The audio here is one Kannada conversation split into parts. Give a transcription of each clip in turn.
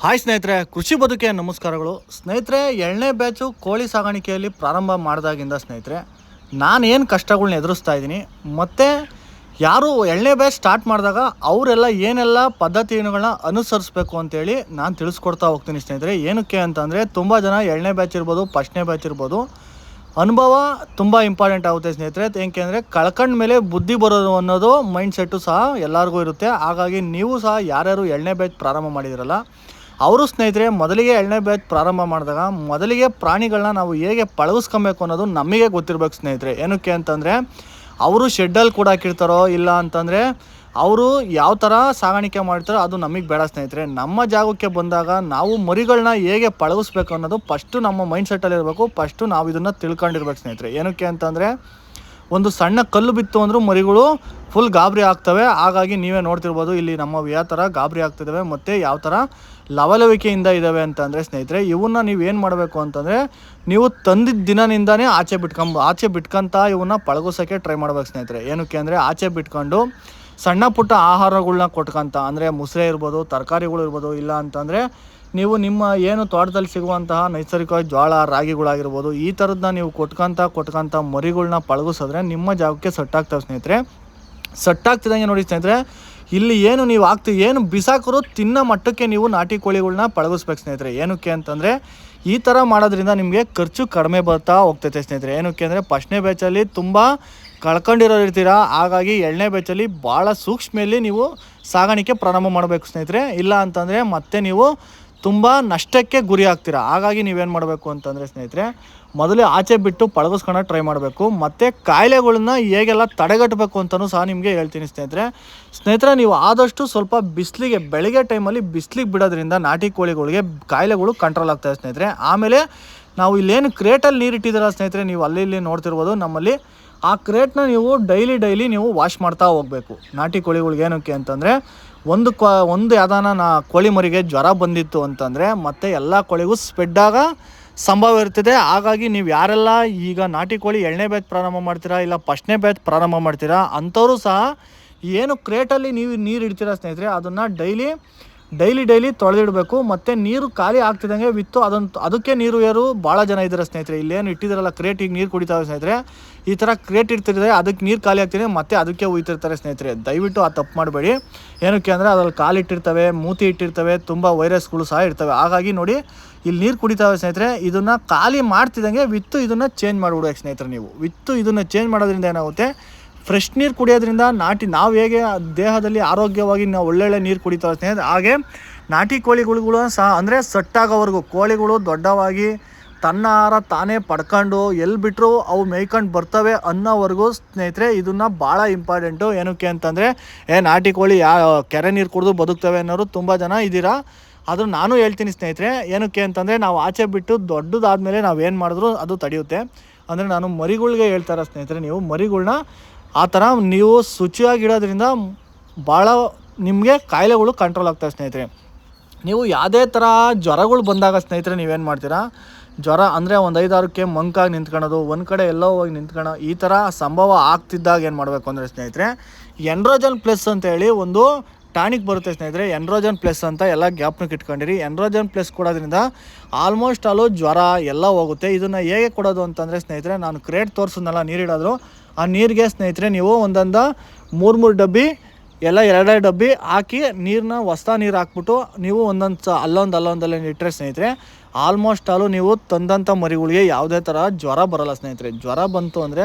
ಹಾಯ್ ಸ್ನೇಹಿತರೆ, ಕೃಷಿ ಬದುಕಿಗೆ ನಮಸ್ಕಾರಗಳು. ಸ್ನೇಹಿತರೆ, 2ನೇ ಬ್ಯಾಚು ಕೋಳಿ ಸಾಗಾಣಿಕೆಯಲ್ಲಿ ಪ್ರಾರಂಭ ಮಾಡಿದಾಗಿಂದ ಸ್ನೇಹಿತರೆ ನಾನು ಏನು ಕಷ್ಟಗಳನ್ನ ಎದುರಿಸ್ತಾ ಇದ್ದೀನಿ, ಮತ್ತು ಯಾರು 2ನೇ ಬ್ಯಾಚ್ ಸ್ಟಾರ್ಟ್ ಮಾಡಿದಾಗ ಅವರೆಲ್ಲ ಏನೆಲ್ಲ ಪದ್ಧತಿಗಳನ್ನ ಅನುಸರಿಸಬೇಕು ಅಂತೇಳಿ ನಾನು ತಿಳಿಸ್ಕೊಡ್ತಾ ಹೋಗ್ತೀನಿ ಸ್ನೇಹಿತರೆ. ಏನಕ್ಕೆ ಅಂತಂದರೆ, ತುಂಬ ಜನ 2ನೇ ಬ್ಯಾಚ್ ಇರ್ಬೋದು, ಫಸ್ಟ್ನೇ ಬ್ಯಾಚ್ ಇರ್ಬೋದು, ಅನುಭವ ತುಂಬ ಇಂಪಾರ್ಟೆಂಟ್ ಆಗುತ್ತೆ ಸ್ನೇಹಿತರೆ. ಏಕೆ ಅಂದರೆ ಕಳ್ಕೊಂಡ ಮೇಲೆ ಬುದ್ಧಿ ಬರೋದು ಅನ್ನೋದು ಮೈಂಡ್ಸೆಟ್ಟು ಸಹ ಎಲ್ಲರಿಗೂ ಇರುತ್ತೆ. ಹಾಗಾಗಿ ನೀವು ಸಹ ಯಾರ್ಯಾರು 2ನೇ ಬ್ಯಾಚ್ ಪ್ರಾರಂಭ ಮಾಡಿದಿರಲ್ಲ ಅವರು ಸ್ನೇಹಿತರೆ ಮೊದಲಿಗೆ 2ನೇ ಬ್ಯಾಚ್ ಪ್ರಾರಂಭ ಮಾಡಿದಾಗ ಮೊದಲಿಗೆ ಪ್ರಾಣಿಗಳನ್ನ ನಾವು ಹೇಗೆ ಪಳಗಿಸ್ಕೊಬೇಕು ಅನ್ನೋದು ನಮಗೆ ಗೊತ್ತಿರಬೇಕು ಸ್ನೇಹಿತರೆ. ಏನಕ್ಕೆ ಅಂತಂದರೆ, ಅವರು ಶೆಡ್ಡಲ್ಲಿ ಕೂಡ ಹಾಕಿರ್ತಾರೋ ಇಲ್ಲ ಅಂತಂದರೆ ಅವರು ಯಾವ ಥರ ಸಾಗಾಣಿಕೆ ಮಾಡ್ತಾರೋ ಅದು ನಮಗೆ ಬೇಡ ಸ್ನೇಹಿತರೆ. ನಮ್ಮ ಜಾಗಕ್ಕೆ ಬಂದಾಗ ನಾವು ಮರಿಗಳನ್ನ ಹೇಗೆ ಪಳಗಿಸ್ಬೇಕು ಅನ್ನೋದು ಫಸ್ಟು ನಮ್ಮ ಮೈಂಡ್ಸೆಟ್ಟಲ್ಲಿ ಇರಬೇಕು. ಫಸ್ಟು ನಾವು ಇದನ್ನು ತಿಳ್ಕೊಂಡಿರ್ಬೇಕು ಸ್ನೇಹಿತರೆ. ಏನಕ್ಕೆ ಅಂತಂದರೆ, ಒಂದು ಸಣ್ಣ ಕಲ್ಲು ಬಿತ್ತು ಅಂದರೂ ಮರಿಗಳು ಫುಲ್ ಗಾಬರಿ ಆಗ್ತವೆ. ಹಾಗಾಗಿ ನೀವೇ ನೋಡ್ತಿರ್ಬೋದು ಇಲ್ಲಿ ನಮ್ಮ ಯಾವ ಥರ ಗಾಬರಿ ಆಗ್ತಿದ್ದಾವೆ ಮತ್ತು ಯಾವ ಥರ ಲವಲವಿಕೆಯಿಂದ ಇದ್ದಾವೆ ಅಂತಂದರೆ ಸ್ನೇಹಿತರೆ, ಇವನ್ನ ನೀವು ಏನು ಮಾಡಬೇಕು ಅಂತಂದರೆ, ನೀವು ತಂದಿದ್ದ ದಿನದಿಂದನೇ ಆಚೆ ಬಿಟ್ಕೊಂತ ಇವನ್ನ ಪಳಗಿಸೋಕ್ಕೆ ಟ್ರೈ ಮಾಡ್ಬೇಕು ಸ್ನೇಹಿತರೆ. ಏನಕ್ಕೆ ಅಂದರೆ, ಆಚೆ ಬಿಟ್ಕೊಂಡು ಸಣ್ಣ ಪುಟ್ಟ ಆಹಾರಗಳನ್ನ ಕೊಟ್ಕೊಂತ, ಅಂದರೆ ಮುಸ್ರೆ ಇರ್ಬೋದು, ತರಕಾರಿಗಳು ಇರ್ಬೋದು, ಇಲ್ಲ ಅಂತಂದರೆ ನೀವು ನಿಮ್ಮ ಏನು ತೋಟದಲ್ಲಿ ಸಿಗುವಂತಹ ನೈಸರ್ಗಿಕವಾಗಿ ಜೋಳ ರಾಗಿಗಳಾಗಿರ್ಬೋದು, ಈ ಥರದನ್ನ ನೀವು ಕೊಟ್ಕೊಂತ ಮರಿಗಳ್ನ ಪಳಗಿಸಿದ್ರೆ ನಿಮ್ಮ ಜಾಗಕ್ಕೆ ಸೆಟ್ಟಾಗ್ತವೆ ಸ್ನೇಹಿತರೆ. ಸೆಟ್ಟಾಗ್ತಿದ್ದಂಗೆ ನೋಡಿ ಸ್ನೇಹಿತರೆ, ಇಲ್ಲಿ ಏನು ಬಿಸಾಕರು ತಿನ್ನೋ ಮಟ್ಟಕ್ಕೆ ನೀವು ನಾಟಿ ಕೋಳಿಗಳ್ನ ಪಳಗಿಸ್ಬೇಕು ಸ್ನೇಹಿತರೆ. ಏನಕ್ಕೆ ಅಂತಂದರೆ, ಈ ಥರ ಮಾಡೋದ್ರಿಂದ ನಿಮಗೆ ಖರ್ಚು ಕಡಿಮೆ ಬರ್ತಾ ಹೋಗ್ತೈತೆ ಸ್ನೇಹಿತರೆ. ಏನಕ್ಕೆ ಅಂದರೆ, ಫಸ್ಟ್ನೇ ಬ್ಯಾಚಲ್ಲಿ ತುಂಬ ಕಳ್ಕೊಂಡಿರೋರು ಇರ್ತೀರ. ಹಾಗಾಗಿ 2ನೇ ಬ್ಯಾಚಲ್ಲಿ ಭಾಳ ಸೂಕ್ಷ್ಮೆಯಲ್ಲಿ ನೀವು ಸಾಗಾಣಿಕೆ ಪ್ರಾರಂಭ ಮಾಡಬೇಕು ಸ್ನೇಹಿತರೆ. ಇಲ್ಲ ಅಂತಂದರೆ ಮತ್ತೆ ನೀವು ತುಂಬ ನಷ್ಟಕ್ಕೆ ಗುರಿ ಆಗ್ತೀರ. ಹಾಗಾಗಿ ನೀವೇನು ಮಾಡಬೇಕು ಅಂತಂದರೆ ಸ್ನೇಹಿತರೆ, ಮೊದಲೇ ಆಚೆ ಬಿಟ್ಟು ಪಳಗಿಸ್ಕೊಳ್ಳೋಕೆ ಟ್ರೈ ಮಾಡಬೇಕು. ಮತ್ತು ಕಾಯಿಲೆಗಳನ್ನ ಹೇಗೆಲ್ಲ ತಡೆಗಟ್ಟಬೇಕು ಅಂತಲೂ ಸಹ ನಿಮಗೆ ಹೇಳ್ತೀನಿ ಸ್ನೇಹಿತರೆ. ನೀವು ಆದಷ್ಟು ಸ್ವಲ್ಪ ಬಿಸಿಲಿಗೆ, ಬೆಳಗ್ಗೆ ಟೈಮಲ್ಲಿ ಬಿಸಿಲಿಗೆ ಬಿಡೋದ್ರಿಂದ ನಾಟಿ ಕೋಳಿಗಳಿಗೆ ಕಾಯಿಲೆಗಳು ಕಂಟ್ರೋಲ್ ಆಗ್ತವೆ ಸ್ನೇಹಿತರೆ. ಆಮೇಲೆ ನಾವು ಇಲ್ಲೇನು ಕ್ರೇಟಲ್ಲಿ ನೀರು ಇಟ್ಟಿದ್ದೀರ ಸ್ನೇಹಿತರೆ, ನೀವು ಅಲ್ಲಿ ನೋಡ್ತಿರ್ಬೋದು ನಮ್ಮಲ್ಲಿ, ಆ ಕ್ರೇಟ್ನ ನೀವು ಡೈಲಿ ನೀವು ವಾಶ್ ಮಾಡ್ತಾ ಹೋಗಬೇಕು. ನಾಟಿ ಕೋಳಿಗಳಿಗೆ ಏನಕ್ಕೆ ಅಂತಂದರೆ, ಒಂದು ಯಾವ್ದಾನ ಕೋಳಿ ಮರಿಗೆ ಜ್ವರ ಬಂದಿತ್ತು ಅಂತಂದರೆ ಮತ್ತು ಎಲ್ಲ ಕೋಳಿಗೂ ಸ್ಪ್ರೆಡ್ಡಾಗ ಸಂಭವ ಇರ್ತದೆ. ಹಾಗಾಗಿ ನೀವು ಯಾರೆಲ್ಲ ಈಗ ನಾಟಿ ಕೋಳಿ 2ನೇ ಬ್ಯಾಚ್ ಪ್ರಾರಂಭ ಮಾಡ್ತೀರಾ ಇಲ್ಲ ಫಸ್ಟ್ನೇ ಬ್ಯಾಚ್ ಪ್ರಾರಂಭ ಮಾಡ್ತೀರಾ ಅಂಥವರು ಸಹ ಏನು ಕ್ರೇಟಲ್ಲಿ ನೀವು ನೀರು ಇಡ್ತೀರಾ ಸ್ನೇಹಿತರೆ, ಅದನ್ನು ಡೈಲಿ ತೊಳೆದಿಡಬೇಕು. ಮತ್ತು ನೀರು ಖಾಲಿ ಆಗ್ತಿದ್ದಂಗೆ ಅದಕ್ಕೆ ನೀರು ಭಾಳ ಜನ ಇದ್ದಾರೆ ಸ್ನೇಹಿತರೆ. ಇಲ್ಲೇನು ಇಟ್ಟಿದ್ದಾರಲ್ಲ ಕ್ರೇಟಿಗೆ ನೀರು ಕುಡಿತಾವೆ ಸ್ನೇಹಿತರೆ, ಈ ಥರ ಕ್ರೇಟ್ ಇಡ್ತಿರ್ತಾರೆ, ಅದಕ್ಕೆ ನೀರು ಖಾಲಿ ಆಗ್ತಿದೆ ಮತ್ತು ಅದಕ್ಕೆ ಉಯ್ತಿರ್ತಾರೆ ಸ್ನೇಹಿತರೆ. ದಯವಿಟ್ಟು ಆ ತಪ್ಪು ಮಾಡಬೇಡಿ. ಏನಕ್ಕೆ ಅಂದರೆ, ಅದ್ರಲ್ಲಿ ಕಾಲಿಟ್ಟಿರ್ತವೆ, ಮೂತಿ ಇಟ್ಟಿರ್ತವೆ, ತುಂಬ ವೈರಸ್ಗಳು ಸಹ ಇರ್ತವೆ. ಹಾಗಾಗಿ ನೋಡಿ, ಇಲ್ಲಿ ನೀರು ಕುಡಿತಾವೆ ಸ್ನೇಹಿತರೆ, ಇದನ್ನು ಖಾಲಿ ಮಾಡ್ತಿದ್ದಂಗೆ ಇದನ್ನು ಚೇಂಜ್ ಮಾಡಿಬಿಡ್ಬೇಕು ಸ್ನೇಹಿತರೆ. ನೀವು ಇದನ್ನು ಚೇಂಜ್ ಮಾಡೋದ್ರಿಂದ ಏನಾಗುತ್ತೆ, ಫ್ರೆಶ್ ನೀರು ಕುಡಿಯೋದ್ರಿಂದ ನಾವು ಹೇಗೆ ದೇಹದಲ್ಲಿ ಆರೋಗ್ಯವಾಗಿ ನಾವು ಒಳ್ಳೊಳ್ಳೆ ನೀರು ಕುಡಿತಾವೆ ಸ್ನೇಹಿತರೆ, ಹಾಗೆ ನಾಟಿ ಕೋಳಿಗಳು ಸಹ, ಅಂದರೆ ಸೆಟ್ಟಾಗೋವರೆಗೂ ಕೋಳಿಗಳು ದೊಡ್ಡವಾಗಿ ತನ್ನ ಆಹಾರ ತಾನೇ ಪಡ್ಕೊಂಡು ಎಲ್ಲಿ ಬಿಟ್ಟರು ಅವು ಮೇಯ್ಕೊಂಡು ಬರ್ತವೆ ಅನ್ನೋವರೆಗೂ ಸ್ನೇಹಿತರೆ ಇದನ್ನು ಭಾಳ ಇಂಪಾರ್ಟೆಂಟು. ಏನಕ್ಕೆ ಅಂತಂದರೆ, ನಾಟಿ ಕೋಳಿ ಕೆರೆ ನೀರು ಕುಡಿದು ಬದುಕ್ತವೆ ಅನ್ನೋರು ತುಂಬ ಜನ ಇದ್ದೀರಾ. ಅದು ನಾನು ಹೇಳ್ತೀನಿ ಸ್ನೇಹಿತರೆ. ಏನಕ್ಕೆ ಅಂತಂದರೆ, ನಾವು ಆಚೆ ಬಿಟ್ಟು ದೊಡ್ಡದಾದಮೇಲೆ ನಾವೇನು ಮಾಡಿದ್ರು ಅದು ತಡೆಯುತ್ತೆ. ಅಂದರೆ ನಾನು ಮರಿಗಳ್ಗೆ ಹೇಳ್ತಾರೆ ಸ್ನೇಹಿತರೆ, ನೀವು ಮರಿಗಳ್ನ ಆ ಥರ ನೀವು ಶುಚಿಯಾಗಿಡೋದ್ರಿಂದ ಭಾಳ ನಿಮಗೆ ಕಾಯಿಲೆಗಳು ಕಂಟ್ರೋಲ್ ಆಗ್ತವೆ ಸ್ನೇಹಿತರೆ. ನೀವು ಯಾವುದೇ ಥರ ಜ್ವರಗಳು ಬಂದಾಗ ಸ್ನೇಹಿತರೆ ನೀವೇನು ಮಾಡ್ತೀರಾ, ಜ್ವರ ಅಂದರೆ ಒಂದು 5-6ಕ್ಕೆ ಮಂಕಾಗಿ ನಿಂತ್ಕೊಳ್ಳೋದು, ಒಂದು ಕಡೆ ಎಲ್ಲೋ ಹೋಗಿ ನಿಂತ್ಕೊಳ್ಳೋ, ಈ ಥರ ಸಂಭವ ಆಗ್ತಿದ್ದಾಗ ಏನು ಮಾಡಬೇಕು ಅಂದರೆ ಸ್ನೇಹಿತರೆ, ಎಂಡ್ರೋಜನ್ ಪ್ಲಸ್ ಅಂತೇಳಿ ಒಂದು ಟಾನಿಕ್ ಬರುತ್ತೆ ಸ್ನೇಹಿತರೆ. ಎಂಡ್ರೋಜನ್ ಪ್ಲಸ್ ಅಂತ ಎಲ್ಲ ಜ್ಞಾಪನಕ್ಕೆ ಇಟ್ಕೊಂಡಿರಿ. ಎಂಡ್ರೋಜನ್ ಪ್ಲಸ್ ಕೊಡೋದ್ರಿಂದ ಆಲ್ಮೋಸ್ಟ್ ಅಲ್ಲೂ ಜ್ವರ ಎಲ್ಲ ಹೋಗುತ್ತೆ. ಇದನ್ನು ಹೇಗೆ ಕೊಡೋದು ಅಂತಂದರೆ ಸ್ನೇಹಿತರೆ, ನಾನು ಕ್ರೇಟ್ ತೋರಿಸಿದ್ನಲ್ಲ ನೀರಿಡೋದು, ಆ ನೀರಿಗೆ ಸ್ನೇಹಿತರೆ ನೀವು ಒಂದೊಂದು 3 ಡಬ್ಬಿ ಎಲ್ಲ 2 ಡಬ್ಬಿ ಹಾಕಿ ಹೊಸ ನೀರು ಹಾಕ್ಬಿಟ್ಟು ನೀವು ಅಲ್ಲೊಂದಲ್ಲೇ ಇಟ್ಟರೆ ಸ್ನೇಹಿತರೆ, ಆಲ್ಮೋಸ್ಟ್ ಅಲ್ಲೂ ನೀವು ತಂದಂಥ ಮರಿಗಳಿಗೆ ಯಾವುದೇ ಥರ ಜ್ವರ ಬರೋಲ್ಲ ಸ್ನೇಹಿತರೆ. ಜ್ವರ ಬಂತು ಅಂದರೆ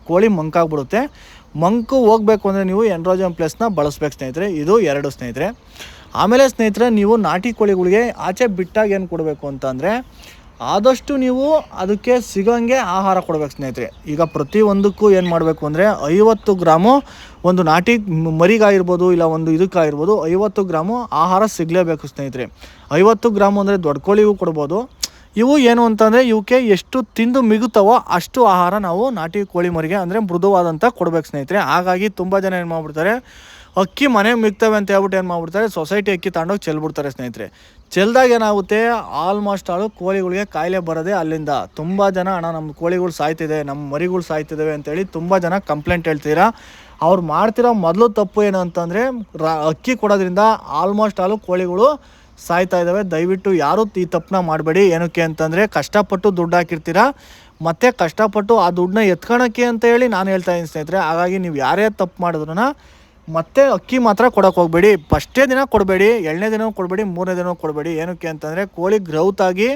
ಕೋಳಿ ಮಂಕಾಗ್ಬಿಡುತ್ತೆ. ಮಂಕು ಹೋಗಬೇಕು ಅಂದರೆ ನೀವು ಎಂಡ್ರೋಜನ್ ಪ್ಲಸ್ನ ಬಳಸ್ಬೇಕು ಸ್ನೇಹಿತರೆ. ಇದು 2 ಸ್ನೇಹಿತರೆ. ಆಮೇಲೆ ಸ್ನೇಹಿತರೆ, ನೀವು ನಾಟಿ ಕೋಳಿಗಳಿಗೆ ಆಚೆ ಬಿಟ್ಟಾಗ ಏನು ಕೊಡಬೇಕು ಅಂತಂದರೆ, ಆದಷ್ಟು ನೀವು ಅದಕ್ಕೆ ಸಿಗೋಂಗೆ ಆಹಾರ ಕೊಡಬೇಕು ಸ್ನೇಹಿತರೆ. ಈಗ ಪ್ರತಿಯೊಂದಕ್ಕೂ ಏನು ಮಾಡಬೇಕು ಅಂದರೆ, 50 ಗ್ರಾಮು ಒಂದು ನಾಟಿ ಮರಿಗಾಗಿರ್ಬೋದು ಇಲ್ಲ ಒಂದು ಇದಕ್ಕಾಗಿರ್ಬೋದು 50 ಗ್ರಾಮು ಆಹಾರ ಸಿಗಲೇಬೇಕು ಸ್ನೇಹಿತರೆ. 50 ಗ್ರಾಮು ಅಂದರೆ ದೊಡ್ಡ ಕೋಳಿಗೂ ಕೊಡ್ಬೋದು. ಇವು ಏನು ಅಂತಂದರೆ, ಇವಕ್ಕೆ ಎಷ್ಟು ತಿಂದು ಮಿಗುತ್ತವೋ ಅಷ್ಟು ಆಹಾರ ನಾವು ನಾಟಿ ಕೋಳಿ ಮರಿಗೆ ಅಂದರೆ ಮೃದುವಾದಂಥ ಕೊಡ್ಬೇಕು ಸ್ನೇಹಿತರೆ. ಹಾಗಾಗಿ ತುಂಬ ಜನ ಏನು ಮಾಡ್ಬಿಡ್ತಾರೆ, ಅಕ್ಕಿ ಮನೆಗೆ ಮಿಗ್ತವೆ ಅಂತ ಹೇಳ್ಬಿಟ್ಟು ಏನು ಮಾಡ್ಬಿಡ್ತಾರೆ, ಸೊಸೈಟಿ ಅಕ್ಕಿ ತಗೊಂಡೋಗಿ ಚೆಲ್ಬಿಡ್ತಾರೆ ಸ್ನೇಹಿತರೆ. ಚೆಲ್ದಾಗ ಏನಾಗುತ್ತೆ, ಆಲ್ಮೋಸ್ಟ್ ಆಳು ಕೋಳಿಗಳಿಗೆ ಕಾಯಿಲೆ ಬರೋದೇ ಅಲ್ಲಿಂದ. ತುಂಬ ಜನ ನಮ್ಮ ಕೋಳಿಗಳು ಸಾಯ್ತಿದೆ, ನಮ್ಮ ಮರಿಗಳು ಸಾಯ್ತಿದ್ದಾವೆ ಅಂತೇಳಿ ತುಂಬ ಜನ ಕಂಪ್ಲೇಂಟ್ ಹೇಳ್ತೀರಾ. ಅವ್ರು ಮಾಡ್ತಿರೋ ಮೊದಲು ತಪ್ಪು ಏನು ಅಂತಂದರೆ, ಅಕ್ಕಿ ಕೊಡೋದ್ರಿಂದ ಆಲ್ಮೋಸ್ಟ್ ಆಲು ಕೋಳಿಗಳು ಸಾಯ್ತಾ ಇದ್ದಾವೆ. ದಯವಿಟ್ಟು ಯಾರೂ ಈ ತಪ್ಪನ್ನ ಮಾಡಬೇಡಿ. ಏನಕ್ಕೆ ಅಂತಂದರೆ ಕಷ್ಟಪಟ್ಟು ದುಡ್ಡು ಹಾಕಿರ್ತೀರ, ಮತ್ತು ಕಷ್ಟಪಟ್ಟು ಆ ದುಡ್ಡನ್ನ ಎತ್ಕೊಳಕ್ಕೆ ಅಂತ ಹೇಳಿ ನಾನು ಹೇಳ್ತಾ ಇದ್ದೀನಿ ಸ್ನೇಹಿತರೆ. ಹಾಗಾಗಿ ನೀವು ಯಾರೇ ತಪ್ಪು ಮಾಡಿದ್ರು ಮತ್ತೆ ಅಕ್ಕಿ ಮಾತ್ರ ಕೊಡೋಕೆ ಹೋಗಬೇಡಿ. ಫಸ್ಟೇ ದಿನ ಕೊಡಬೇಡಿ, 2ನೇ ದಿನ ಕೊಡಬೇಡಿ, 3ನೇ ದಿನ ಕೊಡಬೇಡಿ. ಏನಕ್ಕೆ ಅಂತಂದರೆ ಕೋಳಿ ಗ್ರೌತ್ ಆಗಿ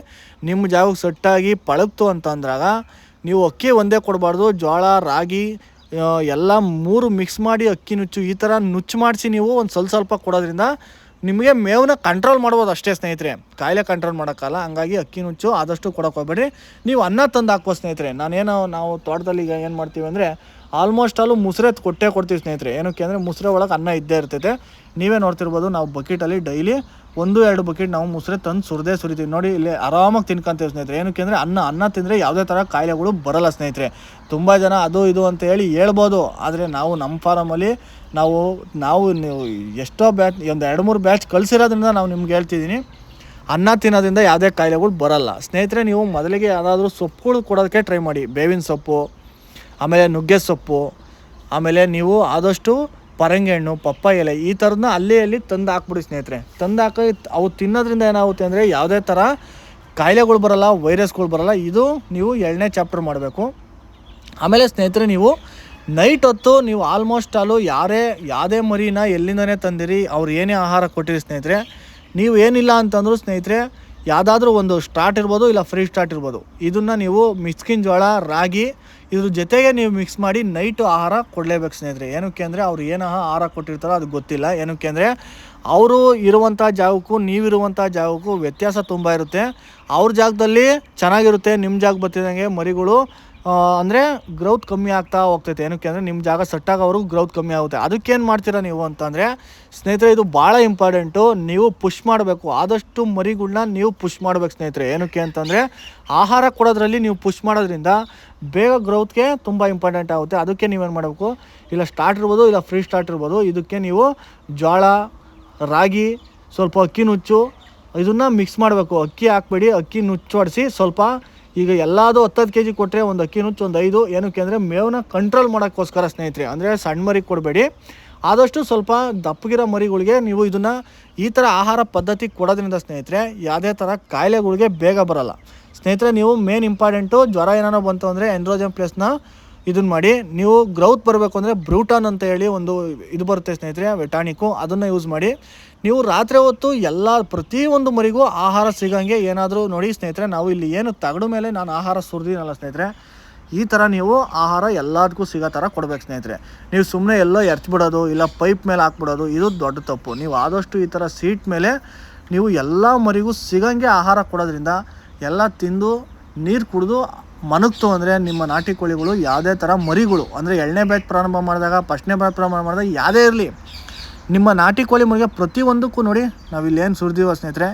ನಿಮ್ಮ ಜಾಗಕ್ಕೆ ಸೆಟ್ಟಾಗಿ ಪಳಗ್ತು ಅಂತಂದಾಗ ನೀವು ಅಕ್ಕಿ ಒಂದೇ ಕೊಡಬಾರ್ದು. ಜೋಳ, ರಾಗಿ ಎಲ್ಲ 3 ಮಿಕ್ಸ್ ಮಾಡಿ ಅಕ್ಕಿ ನುಚ್ಚು ಈ ಥರ ನುಚ್ಚು ಮಾಡಿಸಿ ನೀವು ಒಂದು ಸ್ವಲ್ಪ ಕೊಡೋದ್ರಿಂದ ನಿಮಗೆ ಮೇವನ್ನ ಕಂಟ್ರೋಲ್ ಮಾಡ್ಬೋದು ಅಷ್ಟೇ ಸ್ನೇಹಿತರೆ, ಕಾಯಿಲೆ ಕಂಟ್ರೋಲ್ ಮಾಡೋಕ್ಕಲ್ಲ. ಹಂಗಾಗಿ ಅಕ್ಕಿ ನುಚ್ಚು ಆದಷ್ಟು ಕೊಡೋಕೆ ಹೋಗ್ಬೇಡಿ. ನೀವು ಅನ್ನ ತಂದು ಹಾಕ್ಬೋದು ಸ್ನೇಹಿತರೆ. ನಾವು ತೋಟದಲ್ಲಿ ಈಗ ಏನು ಮಾಡ್ತೀವಿ ಅಂದರೆ ಆಲ್ಮೋಸ್ಟ್ ಅಲ್ಲೂ ಮುಸ್ರೆ ಕೊಡ್ತೀವಿ ಸ್ನೇಹಿತರೆ. ಏನಕ್ಕೆ ಅಂದರೆ ಮುಸ್ರೆ ಒಳಗೆ ಅನ್ನ ಇದ್ದೇ ಇರ್ತೈತೆ. ನೀವೇ ನೋಡ್ತಿರ್ಬೋದು, ನಾವು ಬಕೆಟಲ್ಲಿ ಡೈಲಿ 1-2 ಬಕೆಟ್ ನಾವು ಮುಸ್ರೆ ತಂದು ಸುರಿತೀವಿ ನೋಡಿ. ಇಲ್ಲಿ ಆರಾಮಾಗಿ ತಿನ್ಕೊಂತೀವಿ ಸ್ನೇಹಿತರೆ. ಏನಕ್ಕೆ ಅಂದರೆ ಅನ್ನ ತಿಂದರೆ ಯಾವುದೇ ಥರ ಕಾಯಿಲೆಗಳು ಬರೋಲ್ಲ ಸ್ನೇಹಿತರೆ. ತುಂಬ ಜನ ಅದು ಇದು ಅಂತ ಹೇಳಿ ಹೇಳ್ಬೋದು, ಆದರೆ ನಾವು ನಮ್ಮ ಫಾರಮಲ್ಲಿ ನಾವು ನೀವು ಎಷ್ಟೋ ಬ್ಯಾಚ್ ಒಂದು 2-3 ಬ್ಯಾಚ್ ಕಳಿಸಿರೋದ್ರಿಂದ ನಾವು ನಿಮ್ಗೆ ಹೇಳ್ತಿದ್ದೀನಿ, ಅನ್ನ ತಿನ್ನೋದ್ರಿಂದ ಯಾವುದೇ ಕಾಯಿಲೆಗಳು ಬರೋಲ್ಲ ಸ್ನೇಹಿತರೆ. ನೀವು ಮೊದಲಿಗೆ ಯಾವುದಾದ್ರೂ ಸೊಪ್ಪುಗಳು ಕೊಡೋದಕ್ಕೆ ಟ್ರೈ ಮಾಡಿ. ಬೇವಿನ ಸೊಪ್ಪು, ಆಮೇಲೆ ನುಗ್ಗೆ ಸೊಪ್ಪು, ಆಮೇಲೆ ನೀವು ಆದಷ್ಟು ಪರಂಗಿ ಹಣ್ಣು, ಪಪ್ಪಾಯ ಎಲೆ ಈ ಥರದನ್ನ ಅಲ್ಲಿ ತಂದು ಹಾಕ್ಬಿಡಿ ಸ್ನೇಹಿತರೆ. ತಂದು ಹಾಕಿ ಅವು ತಿನ್ನೋದ್ರಿಂದ ಏನಾಗುತ್ತೆ ಅಂದರೆ ಯಾವುದೇ ಥರ ಕಾಯಿಲೆಗಳು ಬರೋಲ್ಲ, ವೈರಸ್ಗಳು ಬರೋಲ್ಲ. ಇದು ನೀವು 2ನೇ ಚಾಪ್ಟರ್ ಮಾಡಬೇಕು. ಆಮೇಲೆ ಸ್ನೇಹಿತರೆ, ನೀವು ನೈಟ್ ಹೊತ್ತು ನೀವು ಆಲ್ಮೋಸ್ಟ್ ಅಲ್ಲೂ ಯಾವುದೇ ಮರಿನ ಎಲ್ಲಿಂದನೇ ತಂದಿರಿ, ಅವ್ರು ಏನೇ ಆಹಾರ ಕೊಟ್ಟಿರಿ ಸ್ನೇಹಿತರೆ, ನೀವು ಏನಿಲ್ಲ ಅಂತಂದರೂ ಸ್ನೇಹಿತರೆ ಯಾವುದಾದ್ರೂ ಒಂದು ಸ್ಟಾರ್ಟ್ ಇರ್ಬೋದು, ಇಲ್ಲ ಫ್ರೀ ಸ್ಟಾರ್ಟ್ ಇರ್ಬೋದು, ಇದನ್ನು ನೀವು ಮಿಕ್ಕಿನ ಜೋಳ, ರಾಗಿ ಇದ್ರ ಜೊತೆಗೆ ನೀವು ಮಿಕ್ಸ್ ಮಾಡಿ ನೈಟು ಆಹಾರ ಕೊಡಲೇಬೇಕು ಸ್ನೇಹಿತರೆ. ಏನಕ್ಕೆ ಅಂದರೆ ಅವ್ರು ಏನು ಆಹಾರ ಕೊಟ್ಟಿರ್ತಾರೋ ಅದು ಗೊತ್ತಿಲ್ಲ. ಏನಕ್ಕೆ ಅಂದರೆ ಅವರು ಇರುವಂಥ ಜಾಗಕ್ಕೂ ನೀವಿರುವಂಥ ಜಾಗಕ್ಕೂ ವ್ಯತ್ಯಾಸ ತುಂಬ ಇರುತ್ತೆ. ಅವ್ರ ಜಾಗದಲ್ಲಿ ಚೆನ್ನಾಗಿರುತ್ತೆ, ನಿಮ್ಮ ಜಾಗ ಬರ್ತಿದ್ದಂಗೆ ಮರಿಗಳು ಅಂದರೆ ಗ್ರೌತ್ ಕಮ್ಮಿ ಆಗ್ತಾ ಹೋಗ್ತೈತೆ. ಏನಕ್ಕೆ ಅಂದರೆ ನಿಮ್ಮ ಜಾಗ ಸೆಟ್ಟಾಗೋವರೆಗೂ ಗ್ರೌತ್ ಕಮ್ಮಿ ಆಗುತ್ತೆ. ಅದಕ್ಕೇನು ಮಾಡ್ತೀರಾ ನೀವು ಅಂತಂದರೆ ಸ್ನೇಹಿತರೆ, ಇದು ಭಾಳ ಇಂಪಾರ್ಟೆಂಟು. ನೀವು ಪುಷ್ ಮಾಡಬೇಕು, ಆದಷ್ಟು ಮರಿಗಳ್ನ ನೀವು ಪುಷ್ ಮಾಡಬೇಕು ಸ್ನೇಹಿತರೆ. ಏನಕ್ಕೆ ಅಂತಂದರೆ ಆಹಾರ ಕೊಡೋದ್ರಲ್ಲಿ ನೀವು ಪುಷ್ ಮಾಡೋದ್ರಿಂದ ಬೇಗ ಗ್ರೌತ್ಗೆ ತುಂಬ ಇಂಪಾರ್ಟೆಂಟ್ ಆಗುತ್ತೆ. ಅದಕ್ಕೆ ನೀವೇನು ಮಾಡಬೇಕು, ಇಲ್ಲ ಸ್ಟಾರ್ಟ್ ಇರ್ಬೋದು, ಇಲ್ಲ ಫ್ರೀ ಸ್ಟಾರ್ಟ್ ಇರ್ಬೋದು, ಇದಕ್ಕೆ ನೀವು ಜೋಳ, ರಾಗಿ, ಸ್ವಲ್ಪ ಅಕ್ಕಿ ನುಚ್ಚು ಇದನ್ನು ಮಿಕ್ಸ್ ಮಾಡಬೇಕು. ಅಕ್ಕಿ ಹಾಕ್ಬೇಡಿ, ಅಕ್ಕಿ ನುಚ್ಚು ಹೊಡಿಸಿ ಸ್ವಲ್ಪ. ಈಗ ಎಲ್ಲದು 10 kg ಕೊಟ್ಟರೆ ಒಂದು ಅಕ್ಕಿ ನುಚ್ಚು ಒಂದು 5. ಏನಕ್ಕೆ ಅಂದರೆ ಮೇವನ್ನ ಕಂಟ್ರೋಲ್ ಮಾಡೋಕ್ಕೋಸ್ಕರ ಸ್ನೇಹಿತರೆ. ಅಂದರೆ ಸಣ್ಣ ಮರಿಗೆ ಕೊಡಬೇಡಿ, ಆದಷ್ಟು ಸ್ವಲ್ಪ ದಪ್ಪಗಿರೋ ಮರಿಗಳಿಗೆ ನೀವು ಇದನ್ನು ಈ ಥರ ಆಹಾರ ಪದ್ಧತಿ ಕೊಡೋದ್ರಿಂದ ಸ್ನೇಹಿತರೆ ಯಾವುದೇ ಥರ ಕಾಯಿಲೆಗಳಿಗೆ ಬೇಗ ಬರೋಲ್ಲ ಸ್ನೇಹಿತರೆ. ನೀವು ಮೇನ್ ಇಂಪಾರ್ಟೆಂಟು, ಜ್ವರ ಏನಾರು ಬಂತು ಅಂದರೆ ಆಂಡ್ರೋಜನ್ ಪ್ಲಸ್ನ ಇದನ್ನು ಮಾಡಿ. ನೀವು ಗ್ರೌತ್ ಬರಬೇಕು ಅಂದರೆ ಬ್ರೂಟಾನ್ ಅಂತ ಹೇಳಿ ಒಂದು ಇದು ಬರುತ್ತೆ ಸ್ನೇಹಿತರೆ, ಟಾನಿಕ್ಕು, ಅದನ್ನು ಯೂಸ್ ಮಾಡಿ. ನೀವು ರಾತ್ರಿ ಹೊತ್ತು ಪ್ರತಿಯೊಂದು ಮರಿಗೂ ಆಹಾರ ಸಿಗೋಂಗೆ ಏನಾದರೂ ನೋಡಿ ಸ್ನೇಹಿತರೆ. ನಾವು ಇಲ್ಲಿ ಏನು ತಗಡು ಮೇಲೆ ನಾನು ಆಹಾರ ಸುರಿದಿನಲ್ಲ ಸ್ನೇಹಿತರೆ, ಈ ಥರ ನೀವು ಆಹಾರ ಎಲ್ಲದಕ್ಕೂ ಸಿಗೋ ಥರ ಕೊಡಬೇಕು ಸ್ನೇಹಿತರೆ. ನೀವು ಸುಮ್ಮನೆ ಎಲ್ಲೋ ಎರ್ಚ್ಬಿಡೋದು, ಇಲ್ಲ ಪೈಪ್ ಮೇಲೆ ಹಾಕ್ಬಿಡೋದು, ಇದು ದೊಡ್ಡ ತಪ್ಪು. ನೀವು ಆದಷ್ಟು ಈ ಥರ ಸೀಟ್ ಮೇಲೆ ನೀವು ಎಲ್ಲ ಮರಿಗೂ ಸಿಗೋಂಗೆ ಆಹಾರ ಕೊಡೋದ್ರಿಂದ ಎಲ್ಲ ತಿಂದು ನೀರು ಕುಡಿದು ಮನಗ್ತು ಅಂದರೆ ನಿಮ್ಮ ನಾಟಿ ಕೋಳಿಗಳು ಯಾವುದೇ ಥರ ಮರಿಗಳು ಅಂದರೆ 2ನೇ ಬ್ಯಾಚ್ ಪ್ರಾರಂಭ ಮಾಡಿದಾಗ, 1ನೇ ಬ್ಯಾಚ್ ಪ್ರಾರಂಭ ಮಾಡಿದಾಗ ಯಾವುದೇ ಇರಲಿ, ನಿಮ್ಮ ನಾಟಿ ಕೋಳಿ ಮರಿಗೆ ಪ್ರತಿಯೊಂದಕ್ಕೂ ನೋಡಿ ನಾವಿಲ್ಲೇನು ಸುರಿದೀವ ಸ್ನೇಹಿತರೆ,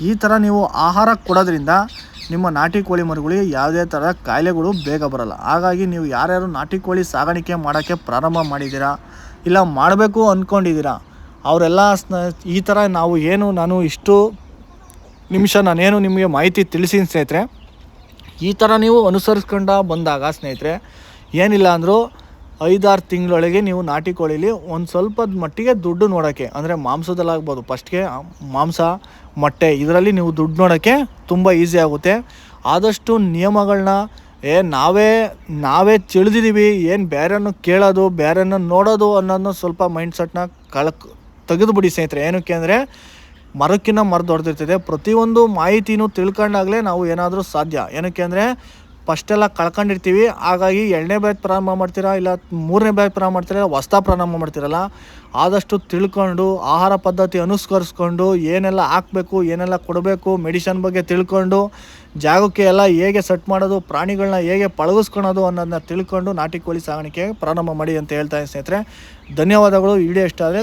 ಈ ಥರ ನೀವು ಆಹಾರ ಕೊಡೋದ್ರಿಂದ ನಿಮ್ಮ ನಾಟಿ ಕೋಳಿ ಮರಿಗಳಿಗೆ ಯಾವುದೇ ಥರ ಕಾಯಿಲೆಗಳು ಬೇಗ ಬರೋಲ್ಲ. ಹಾಗಾಗಿ ನೀವು ಯಾರ್ಯಾರು ನಾಟಿ ಕೋಳಿ ಸಾಗಾಣಿಕೆ ಮಾಡೋಕ್ಕೆ ಪ್ರಾರಂಭ ಮಾಡಿದ್ದೀರಾ, ಇಲ್ಲ ಮಾಡಬೇಕು ಅಂದ್ಕೊಂಡಿದ್ದೀರಾ, ಅವರೆಲ್ಲ ಈ ಥರ ನಾನು ಇಷ್ಟು ನಿಮಿಷ ನಾನೇನು ನಿಮಗೆ ಮಾಹಿತಿ ತಿಳಿಸಿದ್ದೀನಿ ಸ್ನೇಹಿತರೆ. ಈ ಥರ ನೀವು ಅನುಸರಿಸ್ಕೊಂಡು ಬಂದಾಗ ಸ್ನೇಹಿತರೆ ಏನಿಲ್ಲ ಅಂದರೂ 5-6 ತಿಂಗಳೊಳಗೆ ನೀವು ನಾಟಿ ಕೋಳಿಲಿ ಒಂದು ಸ್ವಲ್ಪ ಮಟ್ಟಿಗೆ ದುಡ್ಡು ನೋಡೋಕ್ಕೆ, ಅಂದರೆ ಮಾಂಸದಲ್ಲಾಗ್ಬೋದು, ಫಸ್ಟ್ಗೆ ಮಾಂಸ, ಮೊಟ್ಟೆ ಇದರಲ್ಲಿ ನೀವು ದುಡ್ಡು ನೋಡೋಕ್ಕೆ ತುಂಬ ಈಸಿ ಆಗುತ್ತೆ. ಆದಷ್ಟು ನಿಯಮಗಳನ್ನ ನಾವೇ ತಿಳಿದಿದ್ದೀವಿ, ಏನು ಬೇರೆಯನ್ನು ಕೇಳೋದು, ಬೇರೆಯನ್ನು ನೋಡೋದು ಅನ್ನೋದನ್ನ ಸ್ವಲ್ಪ ಮೈಂಡ್ಸೆಟ್ನ ತೆಗೆದುಬಿಡಿ ಸ್ನೇಹಿತರೆ. ಏನಕ್ಕೆ ಅಂದರೆ ಮರಕ್ಕಿಂತ ಮರ ದೊಡ್ಡದಿರ್ತದೆ. ಪ್ರತಿಯೊಂದು ಮಾಹಿತಿನೂ ತಿಳ್ಕೊಂಡಾಗಲೇ ನಾವು ಏನಾದರೂ ಸಾಧ್ಯ. ಏನಕ್ಕೆ ಅಂದರೆ ಫಸ್ಟೆಲ್ಲ ಕಳ್ಕೊಂಡಿರ್ತೀವಿ. ಹಾಗಾಗಿ 2ನೇ ಬ್ಯಾಚ್ ಪ್ರಾರಂಭ ಮಾಡ್ತೀರಾ, ಇಲ್ಲ 3ನೇ ಬ್ಯಾಚ್ ಪ್ರಾರಂಭ ಮಾಡ್ತೀರಾ, ಇಲ್ಲ ಹೊಸ್ತಾ ಪ್ರಾರಂಭ ಮಾಡ್ತೀರಲ್ಲ, ಆದಷ್ಟು ತಿಳ್ಕೊಂಡು ಆಹಾರ ಪದ್ಧತಿ ಅನುಸರಿಸ್ಕೊಂಡು ಏನೆಲ್ಲ ಹಾಕಬೇಕು, ಏನೆಲ್ಲ ಕೊಡಬೇಕು, ಮೆಡಿಷನ್ ಬಗ್ಗೆ ತಿಳ್ಕೊಂಡು ಜಾಗಕ್ಕೆ ಎಲ್ಲ ಹೇಗೆ ಸೆಟ್ ಮಾಡೋದು, ಪ್ರಾಣಿಗಳನ್ನ ಹೇಗೆ ಪಳಗಿಸ್ಕೊಳೋದು ಅನ್ನೋದನ್ನ ತಿಳ್ಕೊಂಡು ನಾಟಿ ಕೋಳಿ ಸಾಗಾಣಿಕೆ ಪ್ರಾರಂಭ ಮಾಡಿ ಅಂತ ಹೇಳ್ತಾ ಸ್ನೇಹಿತರೆ. ಧನ್ಯವಾದಗಳು. ವಿಡಿಯೋ ಇಷ್ಟ ಆದರೆ